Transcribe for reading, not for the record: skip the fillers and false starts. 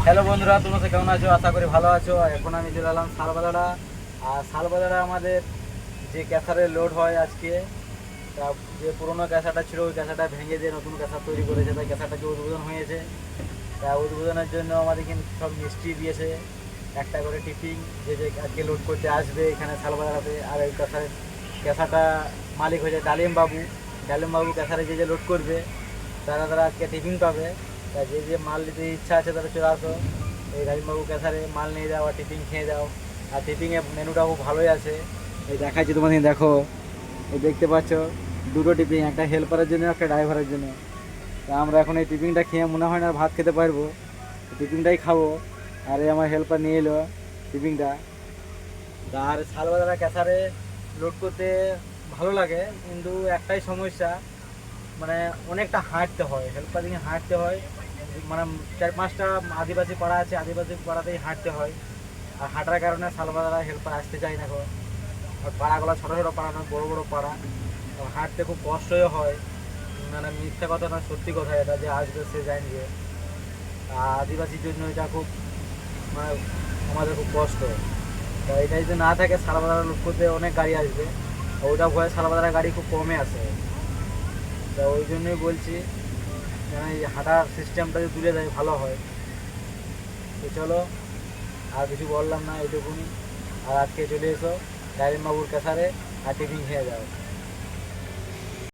Hello বন্ধুরা, তোমরা কেমন আছো? আশা করি ভালো আছো। এখন আমি চলে এলাম শালবাজারা। আর শালবাজারে আমাদের যে ক্যাসারের লোড হয় আজকে, তা যে পুরোনো ক্যাসারটা ছিল ওই ক্যাসারটা ভেঙে দিয়ে নতুন ক্যাসার তৈরি করেছে, তাই ক্যাসারটা উদ্বোধন হয়েছে। তা উদ্বোধনের জন্য আমাদের কিন্তু সব মিস্ত্রি দিয়েছে একটা করে টিফিন, যে যে আজকে লোড করতে আসবে এখানে শালবাজারাতে। আর ওই ক্যাসারটা মালিক হয়েছে ডালিমবাবু। ডালিমবাবু ক্যাসারে যে যে লোড করবে তারা তারা আজকে টিফিন পাবে। তা যে যে মাল নিতে ইচ্ছা আছে তারা চলে আসো এই ডালিমবাবু ক্যাসারে, মাল নিয়ে যাও আর টিফিন খেয়ে যাও। আর টিফিনের মেনুটা খুব ভালোই আছে, এই দেখাচ্ছি তোমাদের, দেখো। এই দেখতে পাচ্ছ দুটো টিফিন, একটা হেল্পারের জন্য একটা ড্রাইভারের জন্য। তা আমরা এখন এই টিফিনটা খেয়ে মনে হয় না আর ভাত খেতে পারবো, টিফিনটাই খাবো। আর এই আমার হেল্পার নিয়ে এলো টিফিনটা। আর শালবাজারা ক্যাসারে লোড করতে ভালো লাগে, কিন্তু একটাই সমস্যা, মানে অনেকটা হাঁটতে হয়, হেল্পার দিকে হাঁটতে হয়। মানে 4-5টা আদিবাসী পাড়া আছে, আদিবাসী পাড়াতেই হাঁটতে হয়। আর হাঁটার কারণে শালবাজারা হেল্পার আসতে চায় না এখন। আর পাড়াগুলো ছোটো ছোটো পাড়া নয়, বড়ো বড়ো পাড়া। তো হাঁটতে খুব কষ্টই হয়, মানে মিথ্যা কথা না, সত্যি কথা এটা, যে আসবে সে জানবে। আর আদিবাসীর জন্য এটা খুব, মানে আমাদের খুব কষ্ট। তা এটা যদি না থাকে শালবাজারা লোড করতে অনেক গাড়ি আসবে, ওইটা ভয়ে শালবাজারা গাড়ি খুব কমে আসে। তা ওই জন্যই বলছি, মানে এই হাঁটার সিস্টেমটা যদি তুলে দেয় ভালো হয়। তো চলো, আর কিছু বললাম না, এইটুকুনি। আর আজকে চলে এসো ডালিমবাবুর ক্যাসারে আর টিফিন খেয়ে যাও।